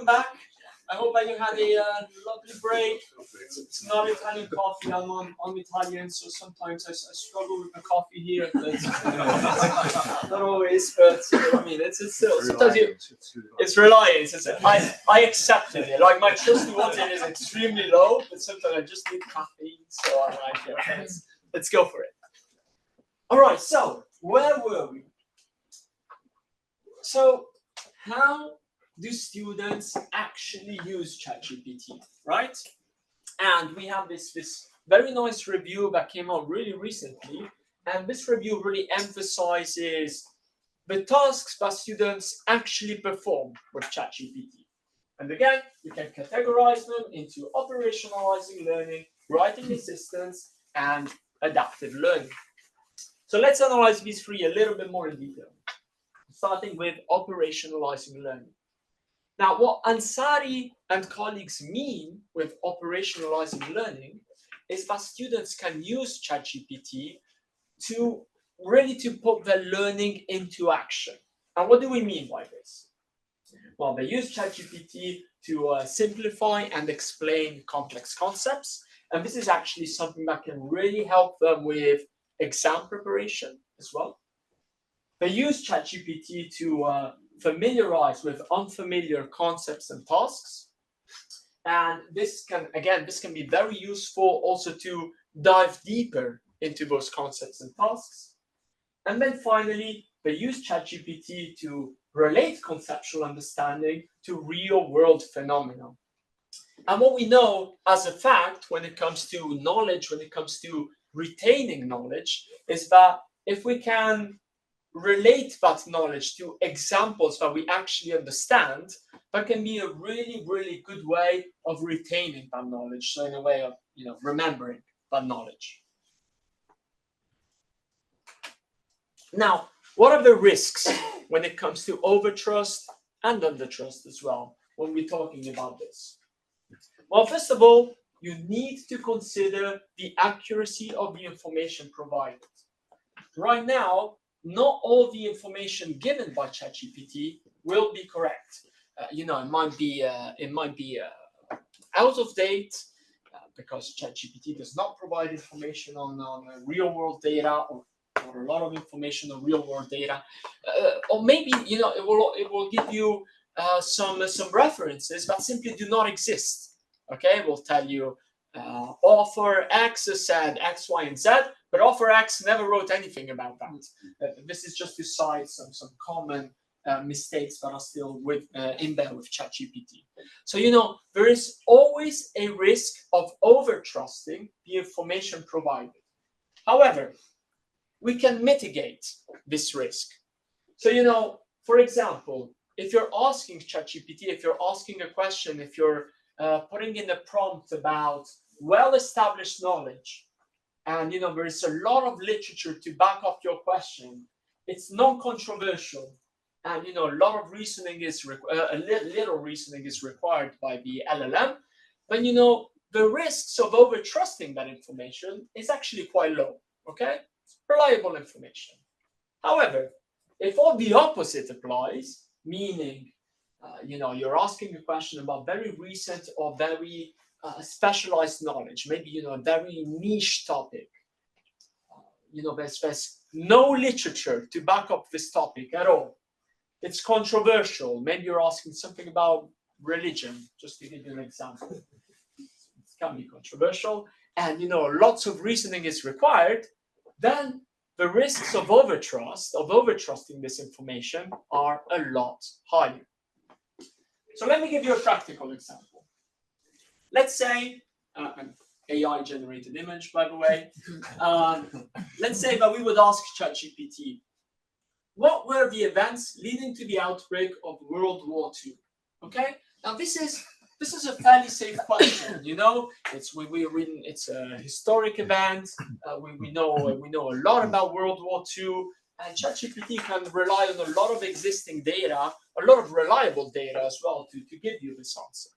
back. I hope that you had a lovely break. It's not Italian coffee. I'm Italian, so sometimes I struggle with the coffee here, but not always. But I mean, it's still sometimes it's reliance. I accepted it. Like my trusty water is extremely low, but sometimes I just need caffeine. So I'm like, yeah, let's go for it. All right. So where were we? So how do students actually use ChatGPT, right? And we have this very nice review that came out really recently, and this review really emphasizes the tasks that students actually perform with ChatGPT. And again, you can categorize them into operationalizing learning, writing assistance, and adaptive learning. So let's analyze these three a little bit more in detail, starting with operationalizing learning. Now, what Ansari and colleagues mean with operationalizing learning is that students can use ChatGPT to really put their learning into action. And what do we mean by this? Well, they use ChatGPT to simplify and explain complex concepts. And this is actually something that can really help them with exam preparation as well. They use ChatGPT to familiarize with unfamiliar concepts and tasks. And this can be very useful also to dive deeper into those concepts and tasks. And then finally, they use ChatGPT to relate conceptual understanding to real-world phenomena. And what we know as a fact when it comes to knowledge, when it comes to retaining knowledge, is that if we can relate that knowledge to examples that we actually understand, that can be a really, really good way of retaining that knowledge. So in a way of, remembering that knowledge. Now, what are the risks when it comes to overtrust and undertrust as well, when we're talking about this? Well, first of all, you need to consider the accuracy of the information provided. Right now, not all the information given by ChatGPT will be correct. It might be out of date because ChatGPT does not provide information on real-world data or a lot of information on real-world data, or maybe it will give you some references that simply do not exist. Okay, it will tell you author X said X, Y, and Z, but author X never wrote anything about that. This is just to cite some common mistakes that are still in there with ChatGPT. So, there is always a risk of overtrusting the information provided. However, we can mitigate this risk. So, for example, if you're asking ChatGPT, if you're asking a question, if you're putting in a prompt about well-established knowledge, and there is a lot of literature to back up your question, it's non-controversial, and a lot of reasoning is little reasoning is required by the LLM, then the risks of overtrusting that information is actually quite low. Okay, it's reliable information. However, if all the opposite applies, meaning you're asking a question about very recent or very specialized knowledge, maybe a very niche topic. There's no literature to back up this topic at all. It's controversial. Maybe you're asking something about religion, just to give you an example. It can be controversial, and lots of reasoning is required. Then the risks of overtrusting this information are a lot higher. So let me give you a practical example. Let's say, an AI-generated image, by the way. Let's say that we would ask ChatGPT, what were the events leading to the outbreak of World War II? Okay, now this is a fairly safe question. It's a historic event. We know a lot about World War II. And ChatGPT can rely on a lot of existing data, a lot of reliable data as well to give you this answer.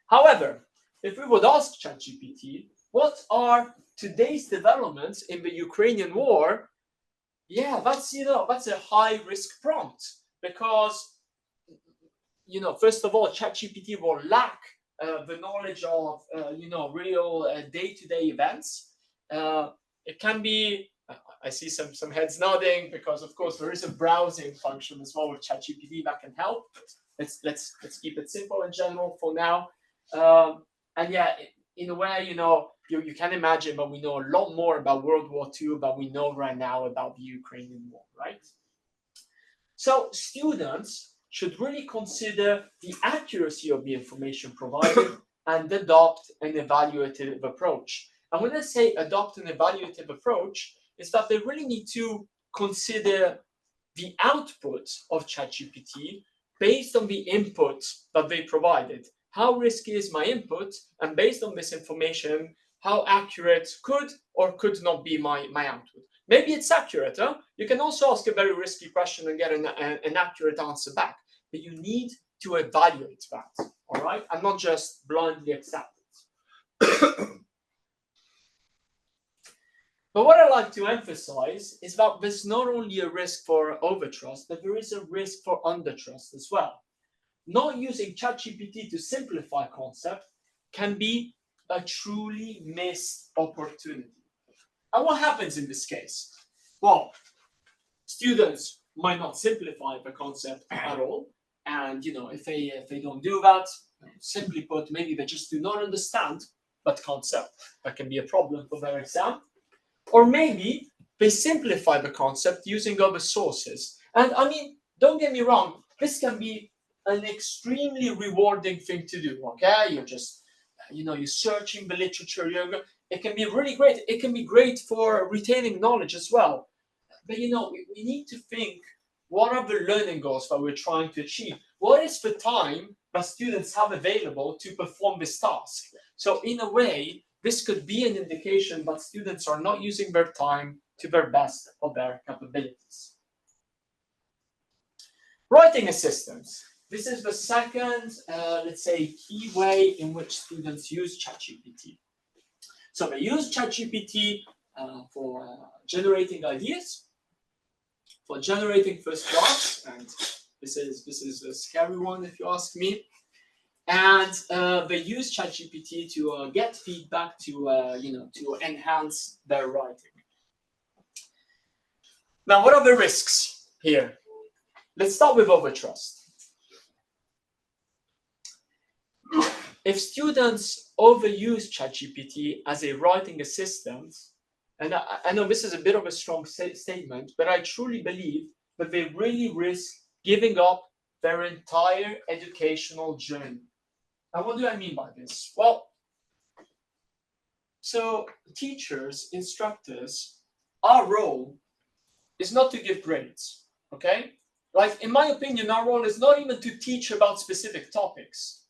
However, if we would ask ChatGPT, what are today's developments in the Ukrainian war? Yeah, that's a high risk prompt, because first of all, ChatGPT will lack the knowledge of, real day-to-day events. It can be, I see some heads nodding, because of course there is a browsing function as well with ChatGPT that can help. Let's keep it simple in general for now. And yeah, in a way, you can imagine, but we know a lot more about World War II than we know right now about the Ukrainian war, right? So students should really consider the accuracy of the information provided and adopt an evaluative approach. And when I say adopt an evaluative approach, it's that they really need to consider the output of ChatGPT based on the input that they provided. How risky is my input? And based on this information, how accurate could or could not be my output. Maybe it's accurate. Huh? You can also ask a very risky question and get an accurate answer back. But you need to evaluate that, all right? And not just blindly accept it. But what I like to emphasize is that there's not only a risk for overtrust, but there is a risk for undertrust as well. Not using ChatGPT to simplify concepts can be a truly missed opportunity. And what happens in this case? Well, students might not simplify the concept at all. And if they don't do that, simply put, maybe they just do not understand that concept. That can be a problem for their exam. Or maybe they simplify the concept using other sources. And I mean, don't get me wrong, this can be an extremely rewarding thing to do, okay? You're just, you're searching the literature. It can be really great. It can be great for retaining knowledge as well. But, we need to think, what are the learning goals that we're trying to achieve? What is the time that students have available to perform this task? So in a way, this could be an indication that students are not using their time to their best of their capabilities. Writing assistance. This is the second, let's say, key way in which students use ChatGPT. So they use ChatGPT for generating ideas, for generating first drafts, and this is a scary one if you ask me. And they use ChatGPT to get feedback, to enhance their writing. Now, what are the risks here? Let's start with overtrust. If students overuse ChatGPT as a writing assistant, and I know this is a bit of a strong statement, but I truly believe that they really risk giving up their entire educational journey. Now, what do I mean by this? Well, so teachers, instructors, our role is not to give grades, okay? Like, in my opinion, our role is not even to teach about specific topics.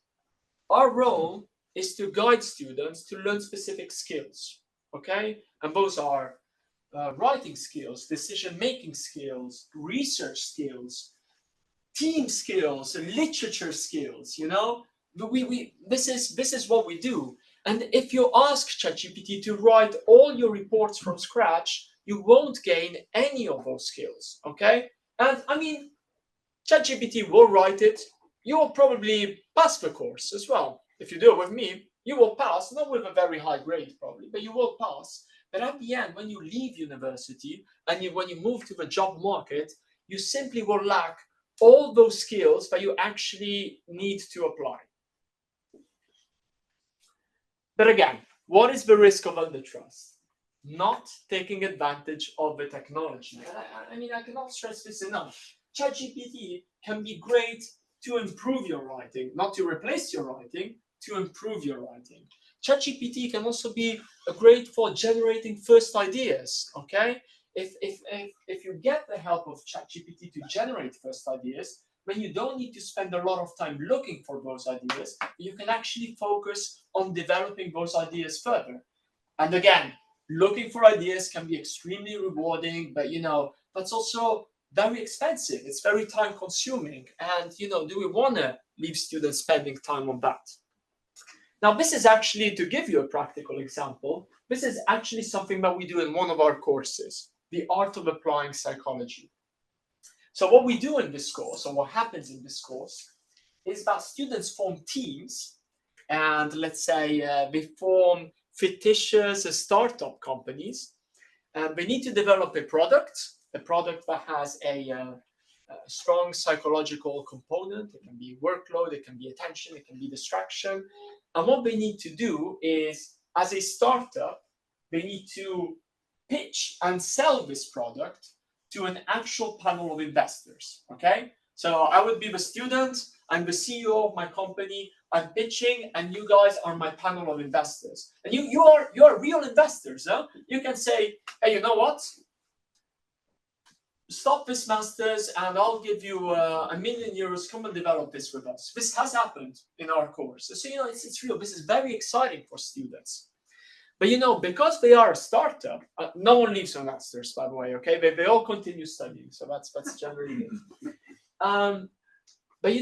Our role is to guide students to learn specific skills, okay? And those are writing skills, decision-making skills, research skills, team skills, literature skills, This is what we do. And if you ask ChatGPT to write all your reports from scratch, you won't gain any of those skills, okay? And I mean, ChatGPT will write it. You will probably pass the course as well. If you do it with me, you will pass, not with a very high grade probably, but you will pass. But at the end, when you leave university and when you move to the job market, you simply will lack all those skills that you actually need to apply. But again, what is the risk of undertrust? Not taking advantage of the technology. I mean, I cannot stress this enough. ChatGPT can be great to improve your writing, not to replace your writing, to improve your writing. ChatGPT can also be great for generating first ideas, okay? If you get the help of ChatGPT to generate first ideas, then you don't need to spend a lot of time looking for those ideas. You can actually focus on developing those ideas further. And again, looking for ideas can be extremely rewarding, but that's also very expensive. It's very time consuming. And do we want to leave students spending time on that? Now, this is actually, to give you a practical example, this is actually something that we do in one of our courses, the art of applying psychology. So what we do in this course, or what happens in this course, is that students form teams, and let's say they form fictitious startup companies. They need to develop a product that has a strong psychological component. It can be workload, it can be attention, it can be distraction. And what they need to do is, as a startup, they need to pitch and sell this product to an actual panel of investors. Okay, so I would be the student, I'm the CEO of my company, I'm pitching, and you guys are my panel of investors. And you are real investors. Huh? You can say, hey, you know what? Stop this, masters, and I'll give you €1 million. Come and develop this with us. This has happened in our course. So, it's real. This is very exciting for students. But, because they are a startup, no one leaves on masters, by the way, okay? They all continue studying. So that's generally it. But,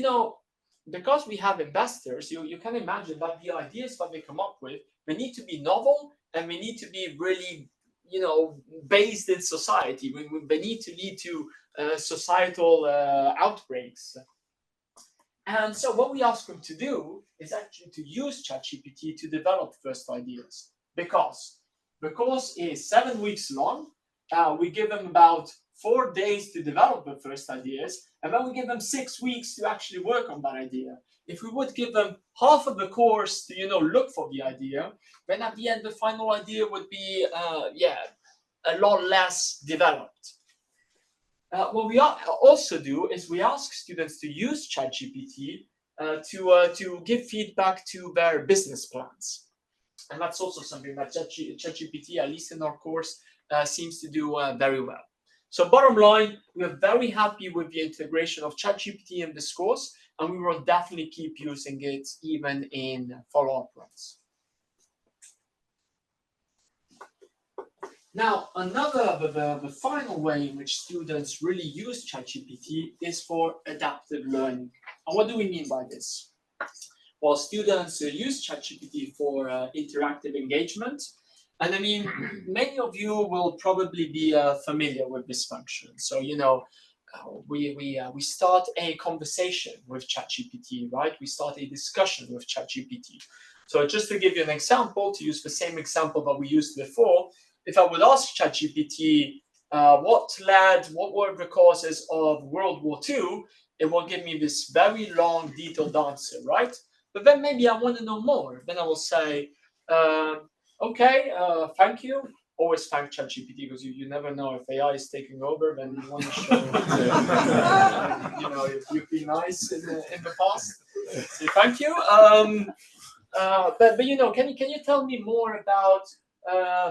because we have investors, you can imagine that the ideas that they come up with, they need to be novel, and they need to be really based in society. They need to lead to societal outbreaks. And so what we ask them to do is actually to use ChatGPT to develop first ideas. Because the course is 7 weeks long. We give them about 4 days to develop the first ideas, and then we give them 6 weeks to actually work on that idea. If we would give them half of the course to look for the idea, then at the end the final idea would be a lot less developed. What we also do is we ask students to use ChatGPT to give feedback to their business plans, and that's also something that ChatGPT, at least in our course, seems to do very well. So bottom line, we are very happy with the integration of ChatGPT in this course, and we will definitely keep using it even in follow-up runs. Now, the final way in which students really use ChatGPT is for adaptive learning. And what do we mean by this? Well, students use ChatGPT for interactive engagement. And I mean, many of you will probably be familiar with this function. So, we start a conversation with ChatGPT, right? We start a discussion with ChatGPT. So just to give you an example, to use the same example that we used before, if I would ask ChatGPT, what were the causes of World War II, it will give me this very long, detailed answer, right? But then maybe I want to know more. Then I will say, okay, thank you. Always thank ChatGPT, because you never know if AI is taking over. Then you want to show, if you've been nice in the past. So thank you. But can you tell me more about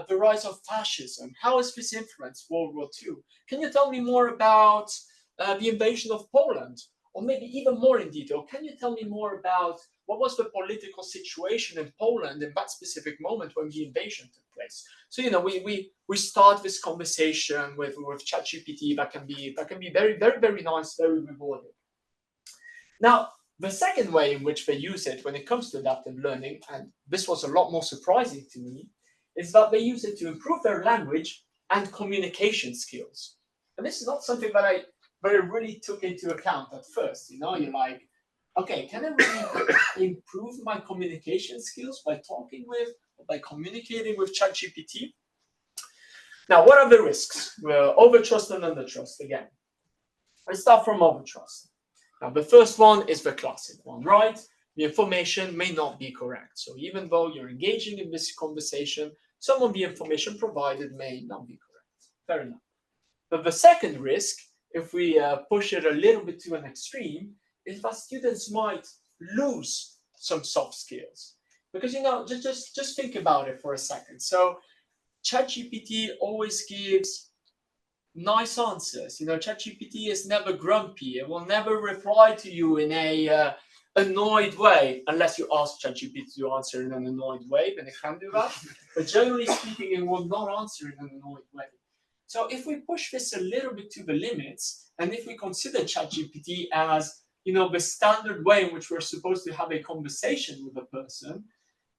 the rise of fascism? How has this influenced World War II? Can you tell me more about the invasion of Poland? Or maybe even more in detail, can you tell me more about what was the political situation in Poland in that specific moment when the invasion took place? So we start this conversation with ChatGPT that can be very, very, very nice, very rewarding. Now, the second way in which they use it when it comes to adaptive learning, and this was a lot more surprising to me, is that they use it to improve their language and communication skills. And this is not something that I really took into account at first. You're like, okay, can I really improve my communication skills by communicating with ChatGPT? Now, what are the risks? Well, overtrust and undertrust again. Let's start from overtrust. Now, the first one is the classic one, right? The information may not be correct. So even though you're engaging in this conversation, some of the information provided may not be correct. Fair enough. But the second risk, if we push it a little bit to an extreme, is that students might lose some soft skills. Because, just think about it for a second. So ChatGPT always gives nice answers. ChatGPT is never grumpy. It will never reply to you in a annoyed way, unless you ask ChatGPT to answer in an annoyed way, then it can do that. But generally speaking, it will not answer in an annoyed way. So if we push this a little bit to the limits, and if we consider ChatGPT as the standard way in which we're supposed to have a conversation with a person,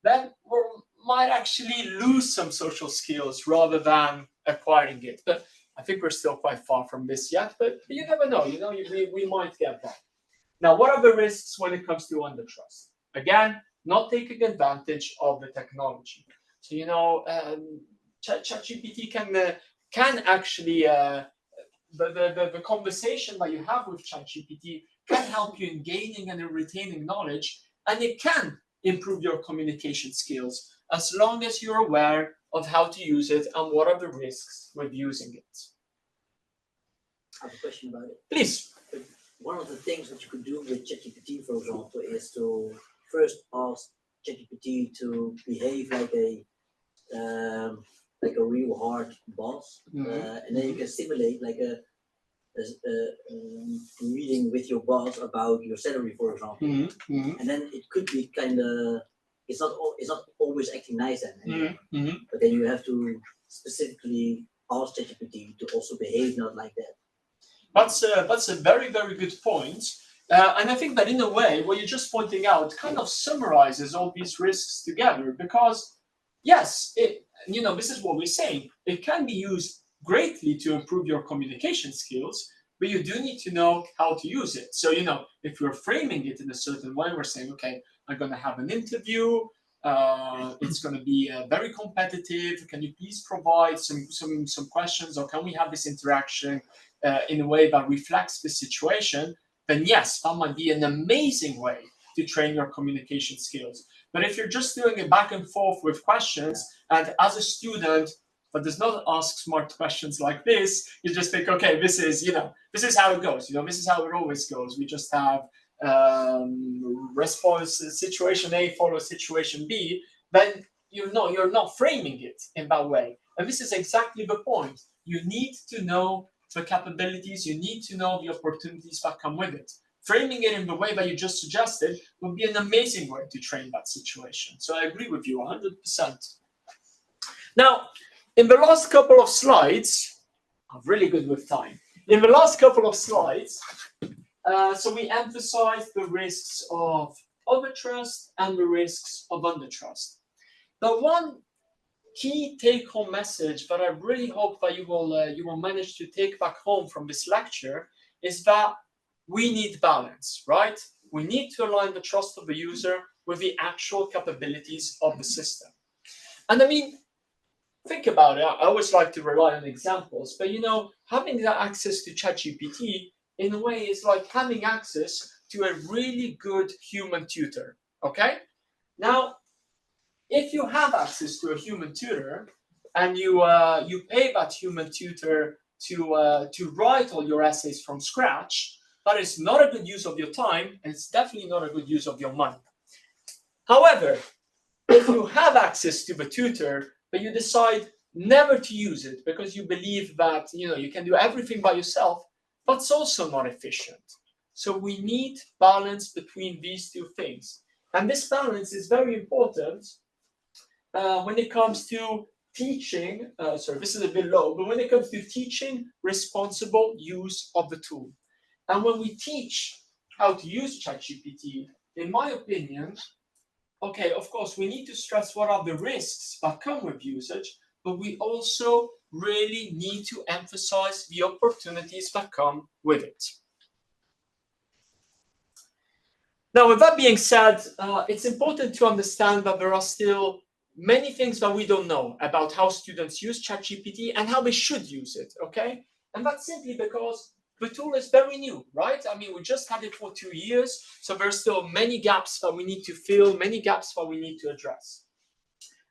then we might actually lose some social skills rather than acquiring it. But I think we're still quite far from this yet, but you never know, we might get there. Now, what are the risks when it comes to undertrust? Again, not taking advantage of the technology. So, ChatGPT can actually, the conversation that you have with ChatGPT can help you in gaining and in retaining knowledge, and it can improve your communication skills as long as you're aware of how to use it and what are the risks with using it. I have a question about it. Please. One of the things that you could do with ChatGPT, for example, is to first ask ChatGPT to behave like a real hard boss, and then you can simulate like a meeting with your boss about your salary, for example, and then it could be kind of it's not always acting nice then anymore. But then you have to specifically ask ChatGPT to also behave not like that. That's a very, very good point. And I think that in a way, what you're just pointing out kind of summarizes all these risks together, because yes, this is what we're saying. It can be used greatly to improve your communication skills, but you do need to know how to use it. So, if you're framing it in a certain way, we're saying, okay, I'm going to have an interview. It's going to be very competitive. Can you please provide some questions, or can we have this interaction in a way that reflects the situation? Then yes, that might be an amazing way to train your communication skills. But if you're just doing it back and forth with questions, and as a student that does not ask smart questions like this, you just think, okay, this is how it goes. This is how it always goes. We just have response situation A follows situation B. Then you're not framing it in that way. And this is exactly the point. You need to know the capabilities. You need to know the opportunities that come with it. Framing it in the way that you just suggested would be an amazing way to train that situation. So I agree with you 100%. Now, in the last couple of slides, I'm really good with time. In the last couple of slides, so we emphasize the risks of overtrust and the risks of undertrust. The one key take-home message that I really hope that you will manage to take back home from this lecture is that we need balance, right? We need to align the trust of the user with the actual capabilities of the system. And I mean, think about it. I always like to rely on examples, but having that access to ChatGPT in a way is like having access to a really good human tutor. Okay? Now, if you have access to a human tutor and you pay that human tutor to write all your essays from scratch, that is not a good use of your time, and it's definitely not a good use of your money. However, if you have access to the tutor, but you decide never to use it because you believe that you can do everything by yourself, that's also not efficient. So we need balance between these two things. And this balance is very important when it comes to teaching, this is a bit low, but when it comes to teaching responsible use of the tool. And when we teach how to use ChatGPT, in my opinion, okay, of course, we need to stress what are the risks that come with usage, but we also really need to emphasize the opportunities that come with it. Now, with that being said, it's important to understand that there are still many things that we don't know about how students use ChatGPT and how they should use it, okay? And that's simply because the tool is very new, right? I mean, we just had it for 2 years, so there's still many gaps that we need to fill, many gaps that we need to address.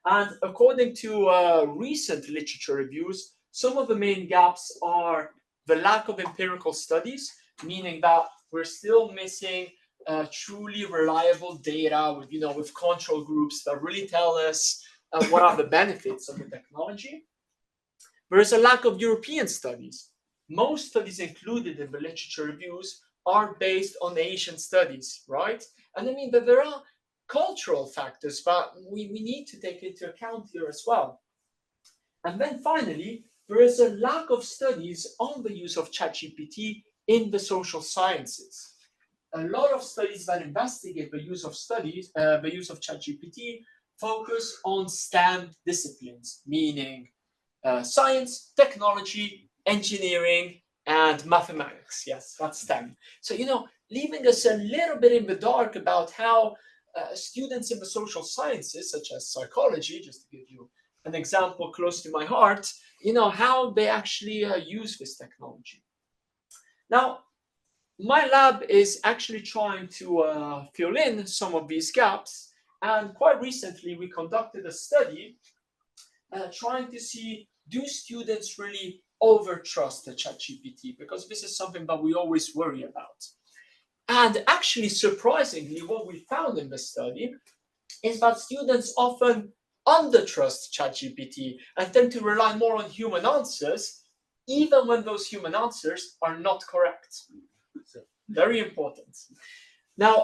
And according to recent literature reviews, some of the main gaps are the lack of empirical studies, meaning that we're still missing truly reliable data with control groups that really tell us what are the benefits of the technology. There is a lack of European studies. Most studies included in the literature reviews are based on Asian studies, right? And I mean that there are cultural factors, but we need to take into account here as well. And then finally, there is a lack of studies on the use of ChatGPT in the social sciences. A lot of studies that investigate the use of ChatGPT focus on STEM disciplines, meaning science, technology, engineering, and mathematics. Yes, that's STEM. So, leaving us a little bit in the dark about how students in the social sciences, such as psychology, just to give you an example close to my heart, how they actually use this technology. Now, my lab is actually trying to fill in some of these gaps, and quite recently we conducted a study trying to see, do students really overtrust the ChatGPT? Because this is something that we always worry about. And actually, surprisingly, what we found in the study is that students often undertrust ChatGPT and tend to rely more on human answers, even when those human answers are not correct. Very important. Now,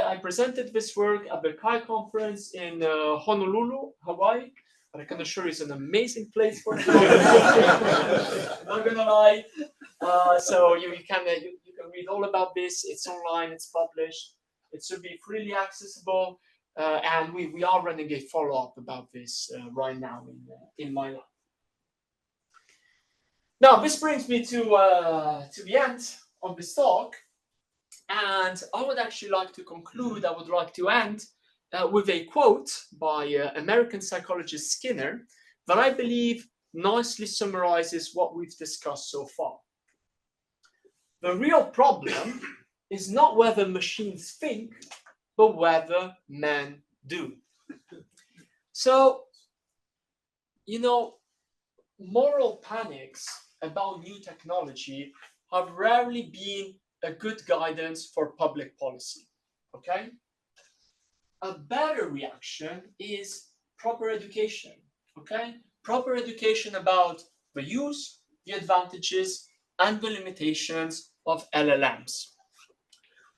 I presented this work at the Kai conference in Honolulu, Hawaii. But I can assure you it's an amazing place for it. I'm not gonna lie. So you can read all about this. It's online. It's published. It should be freely accessible. And we are running a follow-up about this right now in my lab. Now this brings me to the end of this talk, and I would actually like to conclude. I would like to end with a quote by American psychologist Skinner that I believe nicely summarizes what we've discussed so far. The real problem is not whether machines think, but whether men do. So, moral panics about new technology have rarely been a good guidance for public policy, okay? A better reaction is proper education, okay? Proper education about the use, the advantages, and the limitations of LLMs.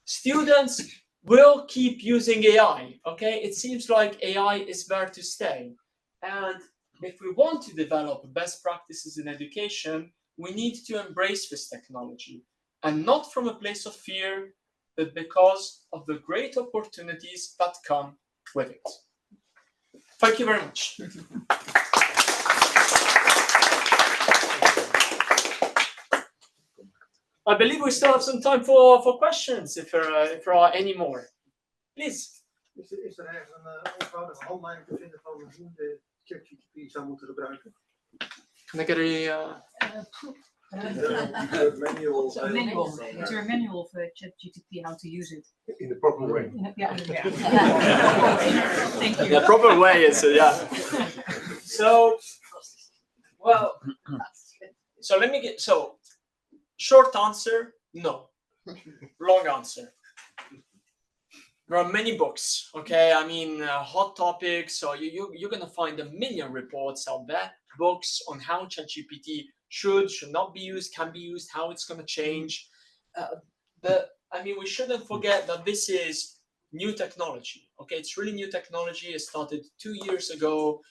Students will keep using AI, okay? It seems like AI is there to stay. And if we want to develop best practices in education, we need to embrace this technology, and not from a place of fear, but because of the great opportunities that come with it. Thank you very much. I believe we still have some time for questions, if there are any more. Please. Is er ergens een eenvoudige handleiding te vinden van hoe de ChatGPT zou moeten gebruiken? Can I get Manual. Is there a manual for ChatGPT how to use it? In the proper way. Yeah. Thank you. The proper way is So, well, short answer, no. Long answer. There are many books, okay? I mean, hot topics. So you're going to find a million reports out there, books on how ChatGPT should not be used, can be used, how it's going to change. But I mean, we shouldn't forget that this is new technology, okay? It's really new technology. It started 2 years ago.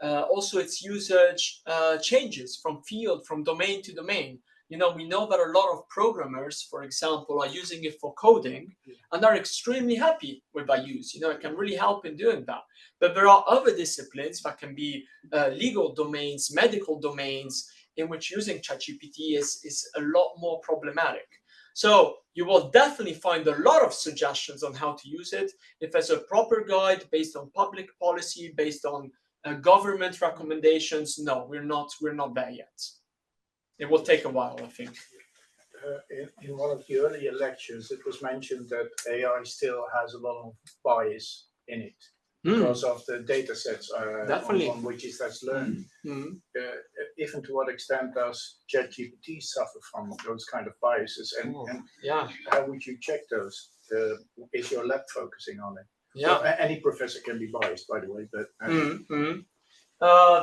Also, its usage changes from field, from domain to domain. We know that a lot of programmers, for example, are using it for coding and are extremely happy with that use. It can really help in doing that. But there are other disciplines that can be legal domains, medical domains, in which using ChatGPT is a lot more problematic. So you will definitely find a lot of suggestions on how to use it. If there's a proper guide based on public policy, based on government recommendations, no, we're not there yet. It will take a while, I think. In one of the earlier lectures, it was mentioned that AI still has a lot of bias in it because of the data sets on which it has learned. Even to what extent does ChatGPT suffer from those kind of biases? And how would you check those? Is your lab focusing on it? Yeah. So, any professor can be biased, by the way. But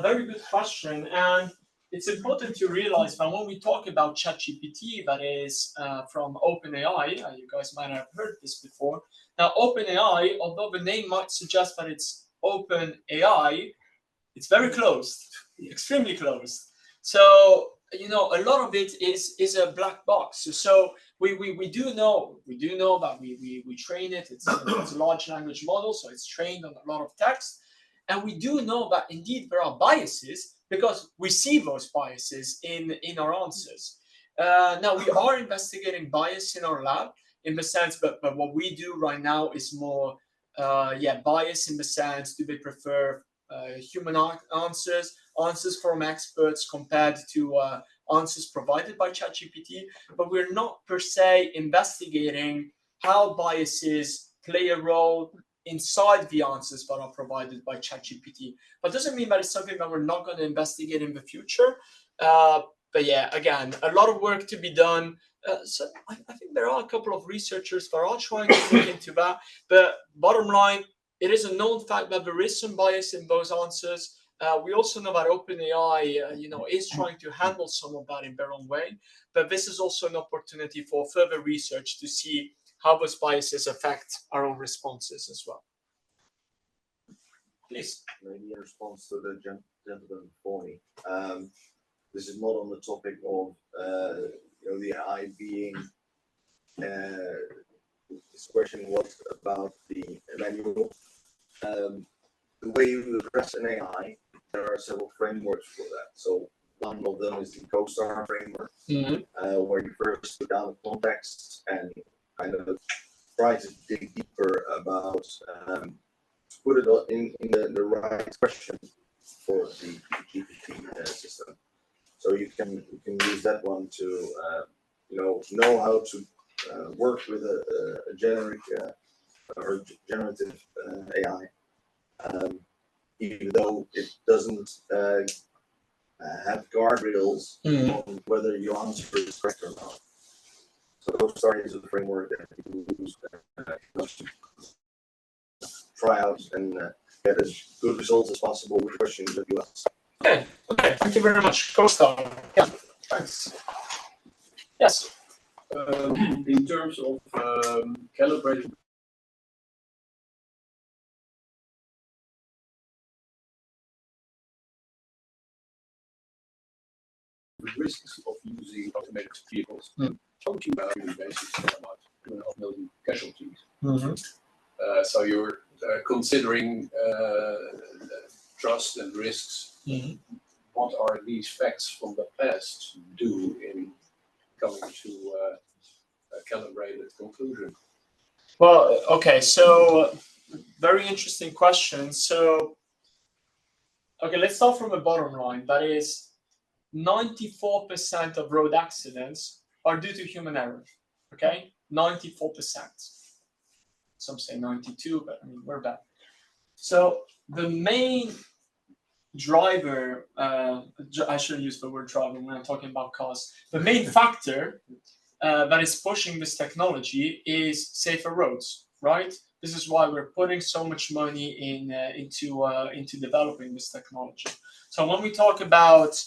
very good question. And it's important to realize that when we talk about ChatGPT, that is from OpenAI, you guys might have heard this before. Now, OpenAI, although the name might suggest that it's OpenAI, it's very closed, extremely closed. So, a lot of it is a black box. So we do know that we train it. It's a large language model, so it's trained on a lot of text. And we do know that indeed there are biases, because we see those biases in our answers. Now, we are investigating bias in our lab, in the sense, but what we do right now is more, bias in the sense, do they prefer human answers from experts compared to answers provided by ChatGPT, but we're not per se investigating how biases play a role inside the answers that are provided by ChatGPT. That doesn't mean that it's something that we're not going to investigate in the future. But yeah, again, a lot of work to be done. So I think there are a couple of researchers that are trying to look into that. But bottom line, it is a known fact that there is some bias in those answers. We also know that OpenAI, is trying to handle some of that in their own way. But this is also an opportunity for further research to see how those biases affect our own responses as well. Please. Maybe in response to the gentleman before me. This is not on the topic of the AI being. This question was about the manual. The way you address an AI, there are several frameworks for that. So one of them is the CoStar framework, where you first put down the context and kind of try to dig deeper about put it in the right question for the GPT system. So you can use that one to know how to work with a generic or generative AI, even though it doesn't have guardrails on whether your answer is correct or not. So CoStar is a framework that you use to try out and get as good results as possible with questions that you ask. Okay, thank you very much. CoStar. Yeah, thanks. Yes. In terms of calibrating the risks of using automated vehicles, talking about human basis about 2.5 million casualties. So you're considering trust and risks. What are these facts from the past do in coming to a calibrated conclusion? Well, okay, so very interesting question. So, okay, let's start from the bottom line. That is, 94% of road accidents are due to human error. Okay, 94%. Some say 92, but I mean, we're back. So the main driver, I shouldn't use the word driver when I'm talking about cars. The main factor that is pushing this technology is safer roads, right? This is why we're putting so much money into developing this technology. So when we talk about,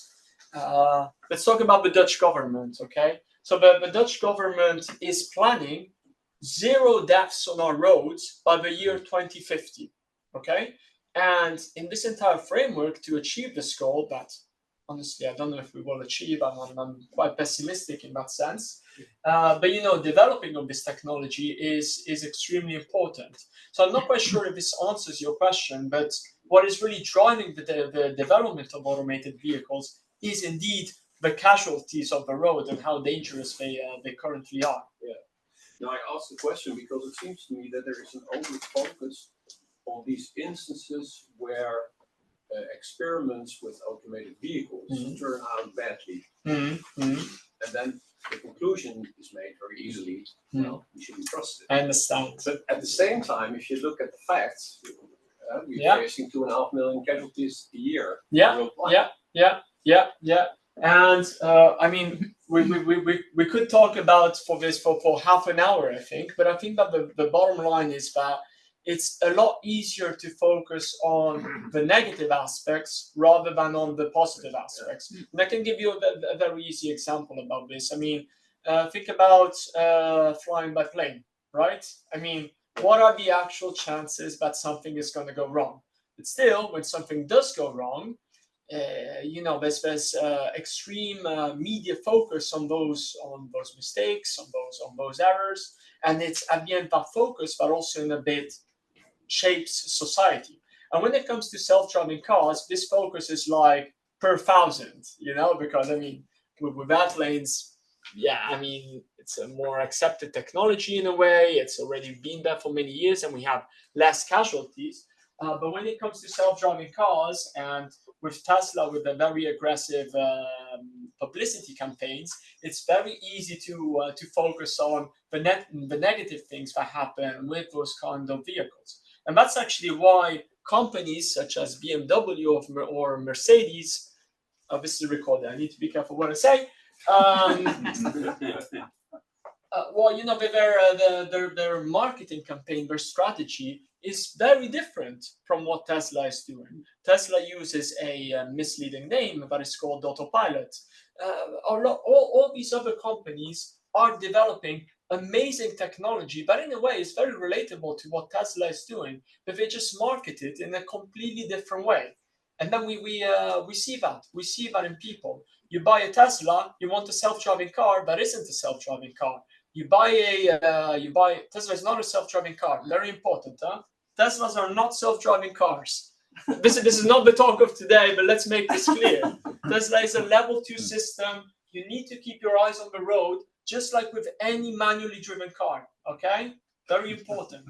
let's talk about the Dutch government, okay? So the Dutch government is planning 0 deaths on our roads by the year 2050, okay? And in this entire framework, to achieve this goal, that honestly, I don't know if we will achieve, I'm quite pessimistic in that sense. But developing of this technology is extremely important. So I'm not quite sure if this answers your question, but what is really driving the development of automated vehicles is indeed the casualties of the road and how dangerous they currently are. Yeah. Now I asked the question because it seems to me that there is an over focus on these instances where experiments with automated vehicles turn out badly. And then the conclusion is made very easily, well, we shouldn't trust it. I understand. But at the same time, if you look at the facts, we're facing 2.5 million casualties a year. Yeah. And I mean, we could talk about this for half an hour, I think. But I think that the bottom line is that it's a lot easier to focus on the negative aspects rather than on the positive aspects. And I can give you a very easy example about this. I mean, think about flying by plane, right? I mean, what are the actual chances that something is going to go wrong? But still, when something does go wrong, there's extreme media focus on those mistakes, on those errors, and it's at the end that focus, but also in a bit shapes society. And when it comes to self-driving cars, this focus is like per thousand, because I mean, with airplanes, yeah, I mean, it's a more accepted technology in a way. It's already been there for many years, and we have less casualties. But when it comes to self-driving cars, and with Tesla, with the very aggressive publicity campaigns, it's very easy to focus on the negative things that happen with those kind of vehicles. And that's actually why companies such as BMW or Mercedes, obviously recorded, I need to be careful what I say. Well, you know, their marketing campaign, their strategy is very different from what Tesla is doing. Tesla uses a misleading name that is called autopilot. All these other companies are developing amazing technology, but in a way, it's very relatable to what Tesla is doing, but they just market it in a completely different way. And then we see that in people. You buy a Tesla, you want a self-driving car that isn't a self-driving car. Tesla is not a self-driving car. Very important, huh? Teslas are not self-driving cars. This is not the talk of today, but let's make this clear. Tesla is a level 2 system. You need to keep your eyes on the road, just like with any manually driven car. Okay, very important.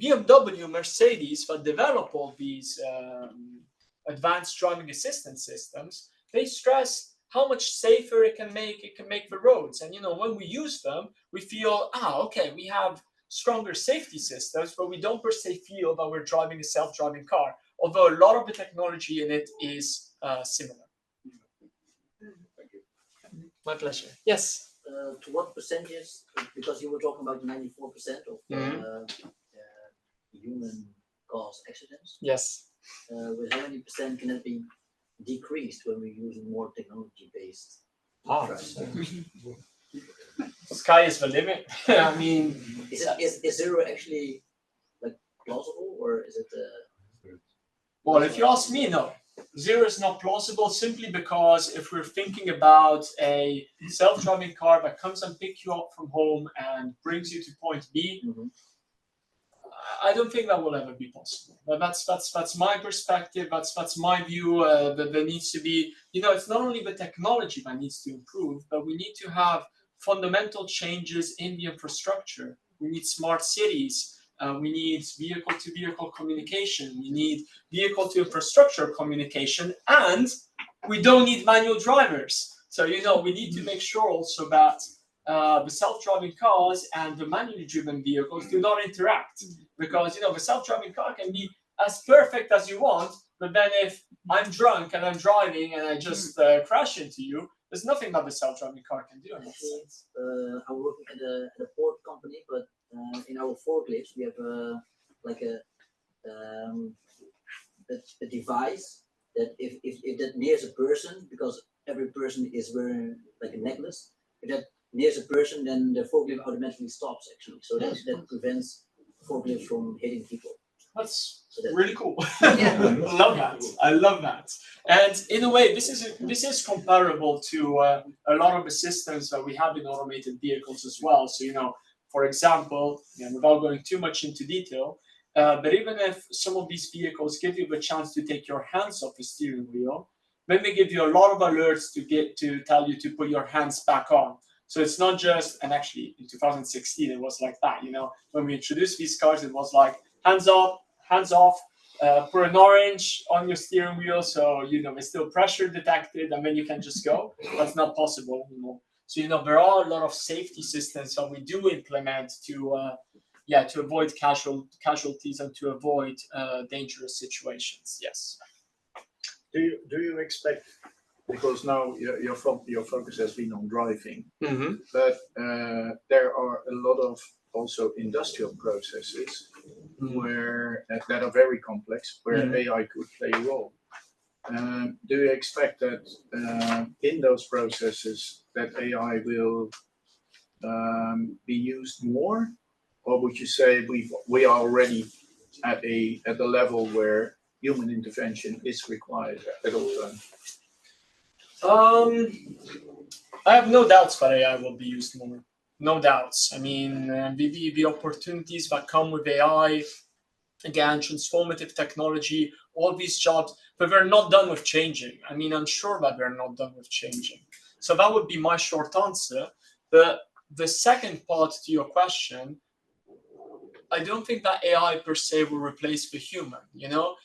BMW, Mercedes, that develop all these advanced driving assistance systems, they stress how much safer it can make the roads. And you know, when we use them, we feel, okay, we have stronger safety systems, but we don't per se feel that we're driving a self-driving car, although a lot of the technology in it is similar. Thank you. My pleasure. Yes. To what percentage, because you were talking about 94% of human caused accidents. Yes. With how many percent can it be decreased when we're using more technology-based? Sky is the limit. I mean, is zero actually like plausible, or is it? Well, if you ask me, no. Zero is not plausible, simply because if we're thinking about a self-driving car that comes and picks you up from home and brings you to point B, I don't think that will ever be possible. But that's my perspective. That's my view. That there needs to be, you know, it's not only the technology that needs to improve, but we need to have fundamental changes in the infrastructure. We need smart cities. We need vehicle-to-vehicle communication. We need vehicle-to-infrastructure communication, and we don't need manual drivers. So, you know, we need to make sure also that the self-driving cars and the manually driven vehicles do not interact. Because, you know, the self-driving car can be as perfect as you want, but then if I'm drunk and I'm driving and I just crash into you, there's nothing that the self-driving car can do in that sense. I'm working at a port company, but in our forklifts we have a device that if that nears a person, because every person is wearing like a necklace, if that nears a person, then the forklift automatically stops actually. So that prevents forklift from hitting people. That's really cool. I love that. And in a way, this is comparable to a lot of the systems that we have in automated vehicles as well. So, you know, for example, without going too much into detail, but even if some of these vehicles give you the chance to take your hands off the steering wheel, then they give you a lot of alerts to tell you to put your hands back on. So it's not just, and actually in 2016 it was like that, you know, when we introduced these cars, it was like hands up, hands off, put an orange on your steering wheel, so you know there's still pressure detected, and then you can just go. That's not possible anymore. So you know there are a lot of safety systems that we do implement to avoid casualties and to avoid dangerous situations. Yes. Do you expect, because now your focus has been on driving, but there are a lot of also industrial processes where that are very complex, where AI could play a role. Do you expect that in those processes that AI will be used more, or would you say we are already at the level where human intervention is required at all times? I have no doubts that AI will be used more. No doubts. I mean, the opportunities that come with AI, again, transformative technology, all these jobs, but we're not done with changing. I mean, I'm sure that we're not done with changing. So that would be my short answer. But the second part to your question, I don't think that AI per se will replace the human, you know?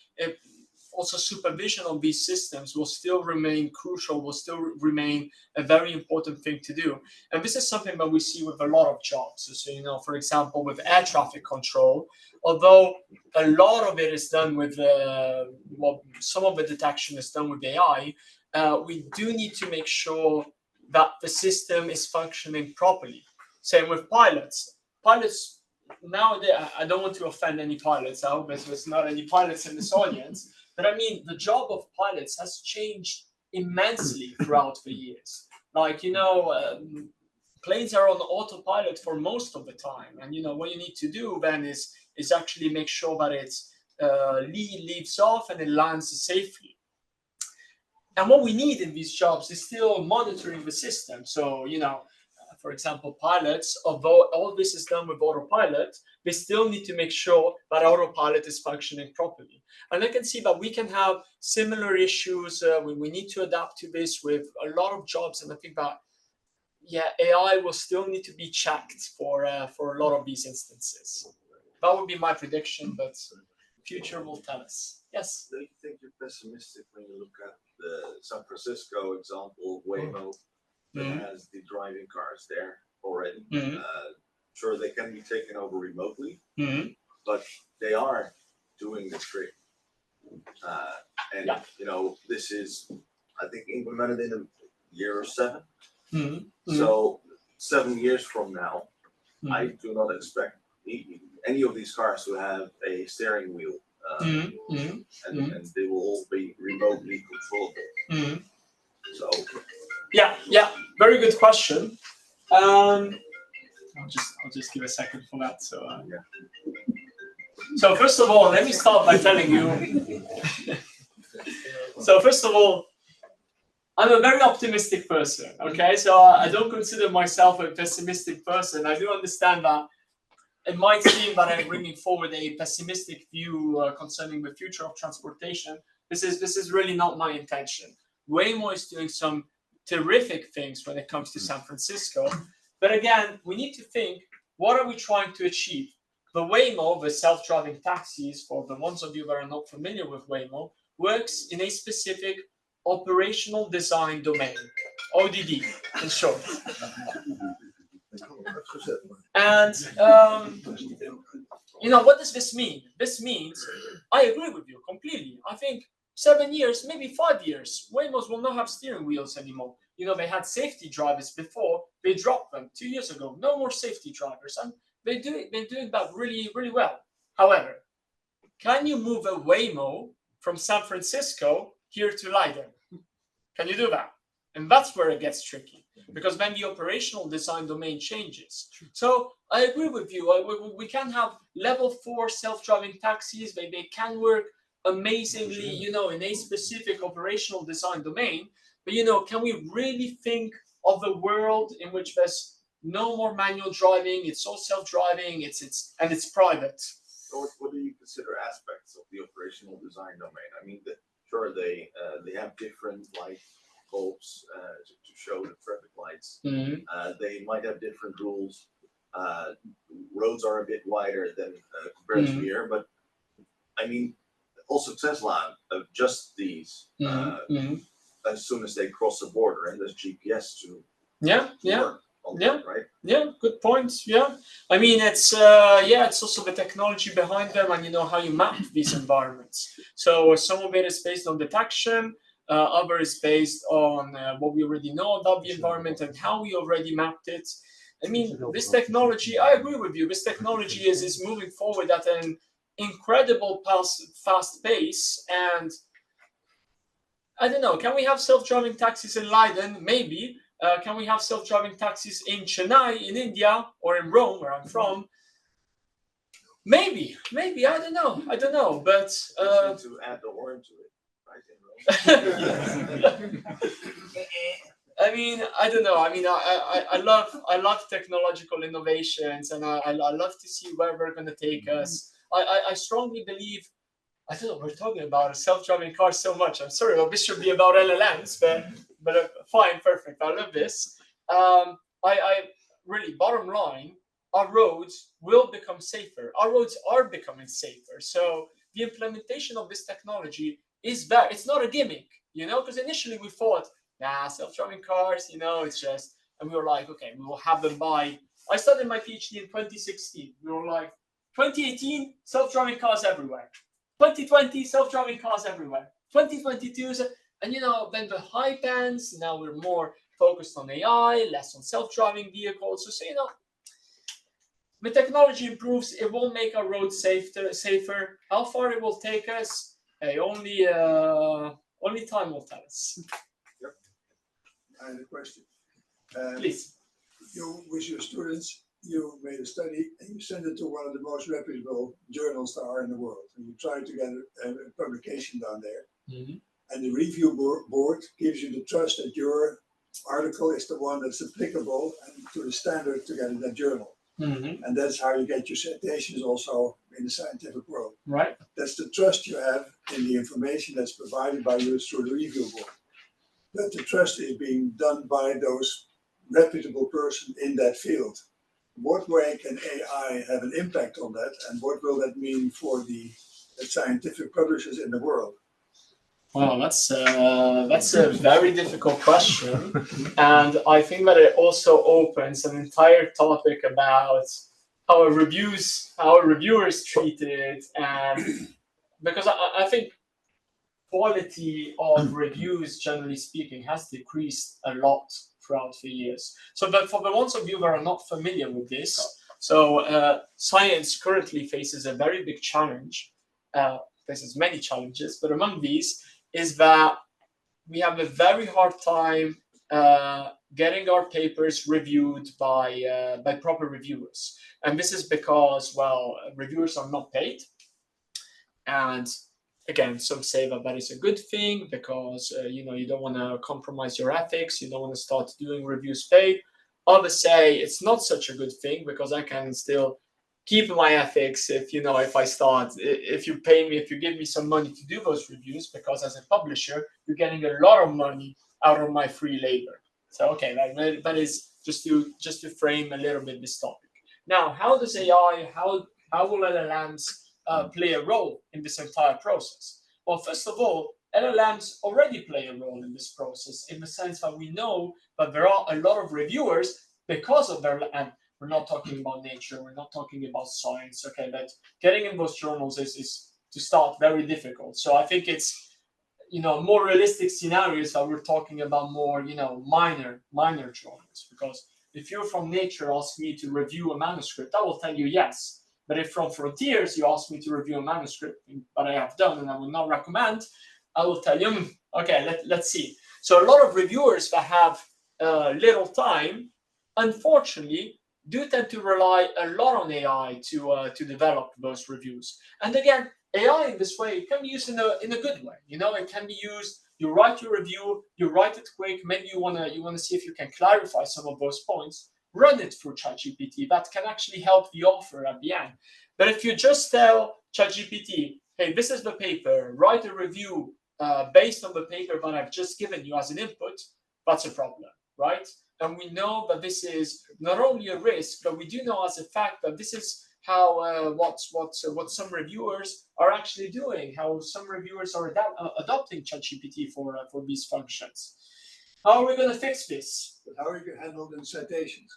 Also supervision of these systems will still remain crucial, will still remain a very important thing to do. And this is something that we see with a lot of jobs. So, you know, for example, with air traffic control, although a lot of it is done with, well, some of the detection is done with AI, we do need to make sure that the system is functioning properly. Same with pilots. Pilots, nowadays, I don't want to offend any pilots. I hope there's not any pilots in this audience. But I mean, the job of pilots has changed immensely throughout the years. Like, you know, planes are on autopilot for most of the time. And, you know, what you need to do then is actually make sure that it's leaves off and it lands safely. And what we need in these jobs is still monitoring the system. So, you know, for example, pilots, although all this is done with autopilot, they still need to make sure that autopilot is functioning properly. And I can see that we can have similar issues. We need to adapt to this with a lot of jobs. And I think that, yeah, AI will still need to be checked for a lot of these instances. That would be my prediction, but future will tell us. Yes? Do you think you're pessimistic when you look at the San Francisco example, Waymo, that has the driving cars there already? Sure, they can be taken over remotely, but they are doing the trick. And you know, this is, I think, implemented in a year or 7. So 7 years from now, I do not expect any of these cars to have a steering wheel, and they will all be remotely controllable. So yeah, very good question. I'll just give a second for that. So so first of all, let me start by telling you. So first of all, I'm a very optimistic person. Okay, so I don't consider myself a pessimistic person. I do understand that it might seem that I'm bringing forward a pessimistic view concerning the future of transportation. This is really not my intention. Waymo is doing some terrific things when it comes to San Francisco. But again, we need to think, what are we trying to achieve? The Waymo, the self-driving taxis, for the ones of you that are not familiar with Waymo, works in a specific operational design domain, ODD in short. And you know, what does this mean? This means, I agree with you completely. I think 7 years, maybe 5 years, Waymos will not have steering wheels anymore. You know, they had safety drivers before, they dropped them 2 years ago. No more safety drivers, and they're doing that really, really well. However, can you move a Waymo from San Francisco here to Leiden? Can you do that? And that's where it gets tricky, because then the operational design domain changes. So I agree with you. We can have level 4 self-driving taxis. They can work amazingly, you know, in a specific operational design domain. But, you know, can we really think of the world in which there's no more manual driving? It's all self-driving. It's private. So what do you consider aspects of the operational design domain? I mean, sure, they have different light bulbs to show the traffic lights. They might have different rules. Roads are a bit wider than compared to here, but I mean, also Tesla adjusts these as soon as they cross the border, and there's GPS to work on that, right? Yeah, good point. Yeah, I mean, it's also the technology behind them, and you know how you map these environments. So some of it is based on detection. Other is based on what we already know about the environment and how we already mapped it. I mean, this technology, I agree with you, this technology is moving forward at an incredible fast pace. And I don't know, can we have self-driving taxis in Leiden? Maybe. Can we have self-driving taxis in Chennai, in India, or in Rome, where I'm from? Maybe, I don't know, but to add the horn to it. I mean, I don't know. I mean, I love technological innovations, and I love to see where they're going to take us. I strongly believe I don't know, we're talking about self-driving cars so much. I'm sorry, well, this should be about LLMs, but fine, perfect. I love this. I really, bottom line, our roads will become safer. Our roads are becoming safer. So the implementation of this technology is it's not a gimmick, because initially we thought, self-driving cars, it's just, and we were like, okay, we will have them by, I started my PhD in 2016. We were like, 2018, self-driving cars everywhere. 2020, self-driving cars everywhere. 2022, and then the hype ends. Now we're more focused on AI, less on self-driving vehicles. So the technology improves, it will make our roads safer. How far it will take us, only time will tell us. Yep. I have a question. Please. You, with your students, you made a study and you sent it to one of the most reputable journals there are in the world. And you try to get a publication down there. Mm-hmm. And the review board gives you the trust that your article is the one that's applicable and to the standard to get in that journal. Mm-hmm. And that's how you get your citations also in the scientific world. Right. That's the trust you have in the information that's provided by you through the review board. But the trust is being done by those reputable person in that field. What way can AI have an impact on that, and what will that mean for the scientific publishers in the world? Well, that's a very difficult question, and I think that it also opens an entire topic about how reviewers treat it, and because I think quality of reviews, generally speaking, has decreased a lot throughout the years. So, but for the ones of you that are not familiar with this, science currently faces a very big challenge. Faces many challenges, but among these is that we have a very hard time getting our papers reviewed by proper reviewers, and this is because, well, reviewers are not paid, and again, some say that is a good thing because you don't want to compromise your ethics, you don't want to start doing reviews paid. Others say it's not such a good thing because I can still keep my ethics if you pay me, if you give me some money to do those reviews, because as a publisher, you're getting a lot of money out of my free labor. So okay, that is just to frame a little bit this topic. Now, how does AI, how will LLMs play a role in this entire process? Well, first of all, LLMs already play a role in this process in the sense that we know that there are a lot of reviewers because of their, and we're not talking about nature, we're not talking about science, okay, but getting in those journals is to start very difficult. So I think it's, more realistic scenarios that we're talking about more, minor journals, because if you're from Nature, ask me to review a manuscript, I will tell you yes. But if from Frontiers, you ask me to review a manuscript that I have done and I will not recommend, I will tell you, okay, let's see. So a lot of reviewers that have little time, unfortunately, do tend to rely a lot on AI to develop those reviews. And again, AI in this way can be used in a good way. It can be used. You write your review, you write it quick. Maybe you wanna see if you can clarify some of those points. Run it through ChatGPT. That can actually help the author at the end. But if you just tell ChatGPT, hey, this is the paper, write a review based on the paper that I've just given you as an input, that's a problem, right? And we know that this is not only a risk, but we do know as a fact that this is how what some reviewers are actually doing, how some reviewers are adopting ChatGPT for these functions. How are we going to fix this? But how are you going to handle the citations?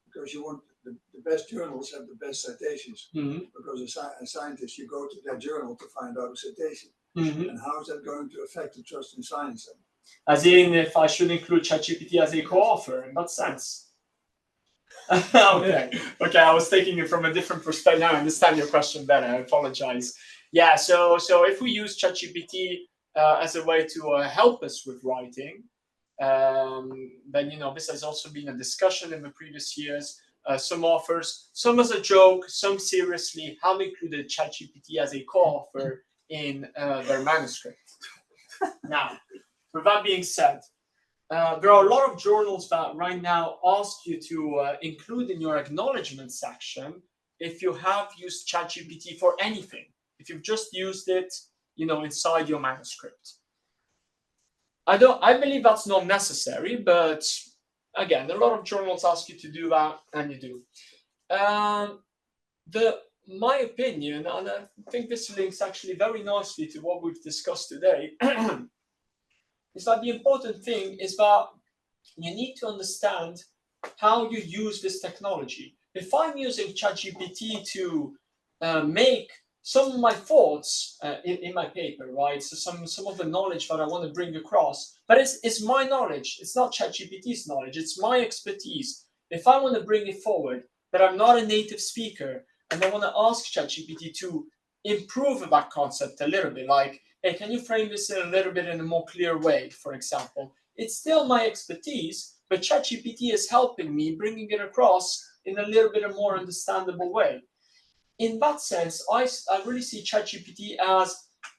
Because you want the best journals have the best citations. Mm-hmm. Because a scientist, you go to that journal to find out a citation. Mm-hmm. And how is that going to affect the trust in science then? As in, if I should include ChatGPT as a co-author in that sense. Okay, I was taking it from a different perspective. Now I understand your question better. I apologize. Yeah, so if we use ChatGPT as a way to help us with writing, then this has also been a discussion in the previous years. Some authors, some as a joke, some seriously, have included ChatGPT as a co-author in their manuscript. Now, with that being said, there are a lot of journals that right now ask you to include in your acknowledgement section if you have used ChatGPT for anything. if you've just used it, inside your manuscript. I believe that's not necessary, but again, a lot of journals ask you to do that, and you do. My opinion, and I think this links actually very nicely to what we've discussed today, is that the important thing is that you need to understand how you use this technology. If I'm using ChatGPT to make some of my thoughts in my paper, right? So some of the knowledge that I want to bring across, but it's my knowledge. It's not ChatGPT's knowledge. It's my expertise. If I want to bring it forward, but I'm not a native speaker, and I want to ask ChatGPT to improve that concept a little bit, like, hey, can you frame this in a little bit in a more clear way, for example? It's still my expertise, but ChatGPT is helping me bringing it across in a little bit of more understandable way. In that sense, I really see ChatGPT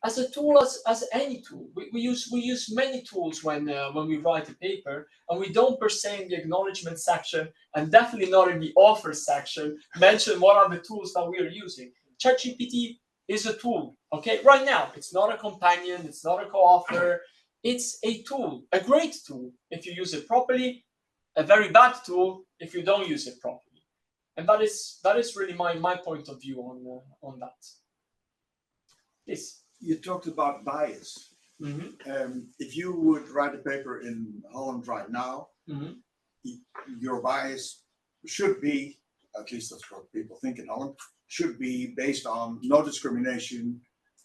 as a tool, as any tool. We use many tools when we write a paper, and we don't per se in the acknowledgement section, and definitely not in the author section, mention what are the tools that we are using. ChatGPT is a tool, okay? Right now, it's not a companion, it's not a co-author, it's a tool, a great tool if you use it properly, a very bad tool if you don't use it properly. And that is really my point of view on that. Please. You talked about bias. If you would write a paper in Holland right now, your bias should be, at least that's what people think in Holland, should be based on no discrimination,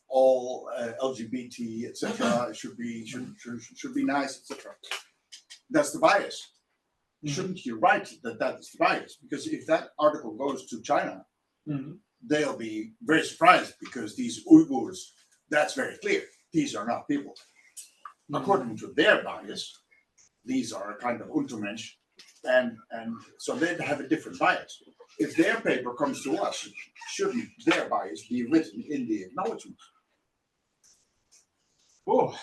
all LGBT, etc. should be nice, etc. That's the bias. Shouldn't you write that is the bias? Because if that article goes to China, they'll be very surprised, because these Uyghurs, that's very clear. These are not people. According to their bias, these are a kind of Untermensch, and so they have a different bias. If their paper comes to us, shouldn't their bias be written in the acknowledgement? Oh,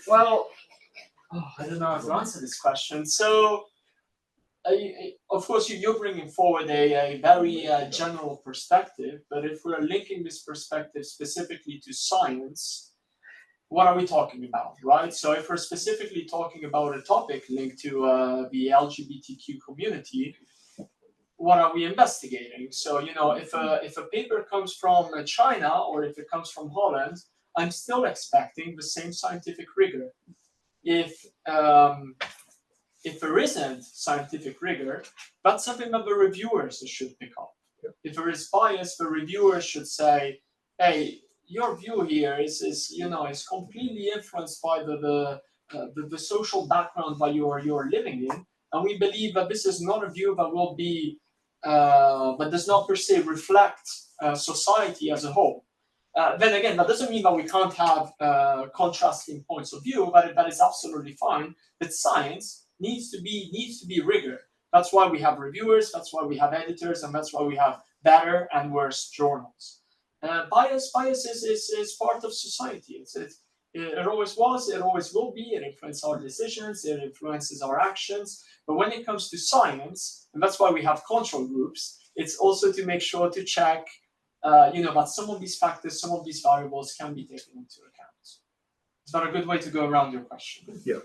well, I don't know how to answer this question. So, of course, you're bringing forward a very general perspective, but if we're linking this perspective specifically to science, what are we talking about, right? So if we're specifically talking about a topic linked to the LGBTQ community, what are we investigating? So, if a paper comes from China, or if it comes from Holland, I'm still expecting the same scientific rigor. If there isn't scientific rigor, that's something that the reviewers should pick up. If there is bias, the reviewers should say, hey, your view here is completely influenced by the social background that you're living in, and we believe that this is not a view that will be that does not per se reflect society as a whole. Then again, that doesn't mean that we can't have contrasting points of view, but that is absolutely fine. But science needs to be rigor. That's why we have reviewers, that's why we have editors, and that's why we have better and worse journals. Bias is part of society. It always was, it always will be. It influences our decisions, it influences our actions. But when it comes to science, and that's why we have control groups, it's also to make sure to check that some of these factors, some of these variables can be taken into account. Is that a good way to go around your question? Yeah.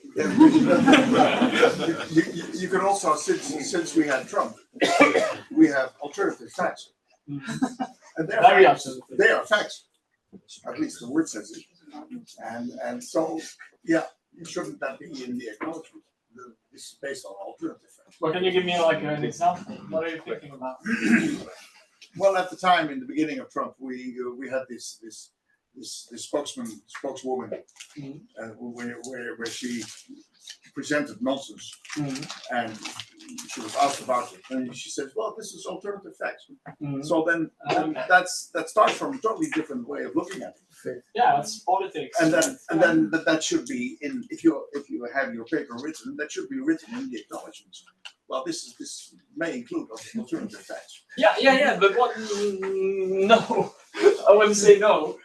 You can also, since we had Trump, we have alternative facts. And they are facts. At least the word says it. And so, yeah, shouldn't that be in the acknowledgement? This is based on alternative facts. Well, can you give me an example? What are you thinking about? Well, at the time, in the beginning of Trump, we had this spokeswoman, where she presented nonsense, and she was asked about it, and she said, "Well, this is alternative facts." So then that starts from a totally different way of looking at it. Yeah, it's politics. And then that should be in, if you have your paper written, that should be written in the acknowledgements. Well, this may include alternative facts. Yeah. But what? No, I wouldn't say no,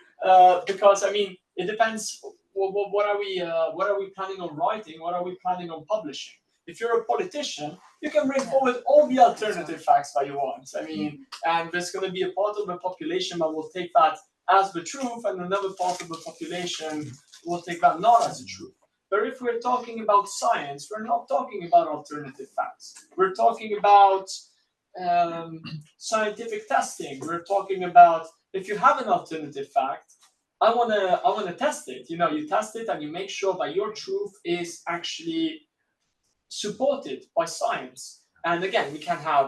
because I mean it depends. What are we planning on writing? What are we planning on publishing? If you're a politician, you can bring forward all the alternative facts that you want. I mean, and there's going to be a part of the population that will take that as the truth, and another part of the population will take that not as the truth. But if we're talking about science, we're not talking about alternative facts. We're talking about scientific testing. We're talking about, if you have an alternative fact, I wanna test it. You know, you test it and you make sure that your truth is actually supported by science. And again, we can have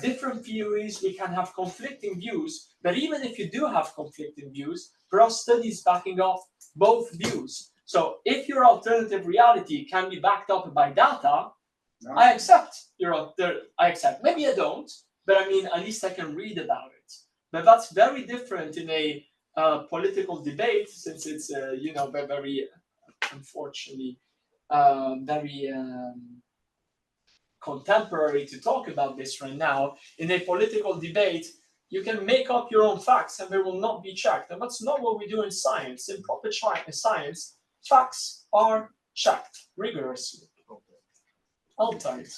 different theories, we can have conflicting views, but even if you do have conflicting views, there are studies backing up both views. So if your alternative reality can be backed up by data, I accept I accept. Maybe I don't, but I mean, at least I can read about it. But that's very different in a political debate, since it's you know, very unfortunately very contemporary to talk about this right now. In a political debate, you can make up your own facts and they will not be checked. And that's not what we do in science. In proper science, facts are checked rigorously. All tight.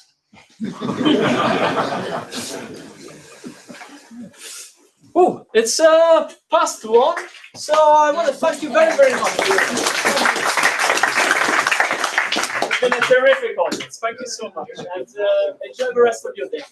Oh, it's past 1, so I want to thank you very, very much. It's been a terrific audience. Thank you so much, and enjoy the rest of your day.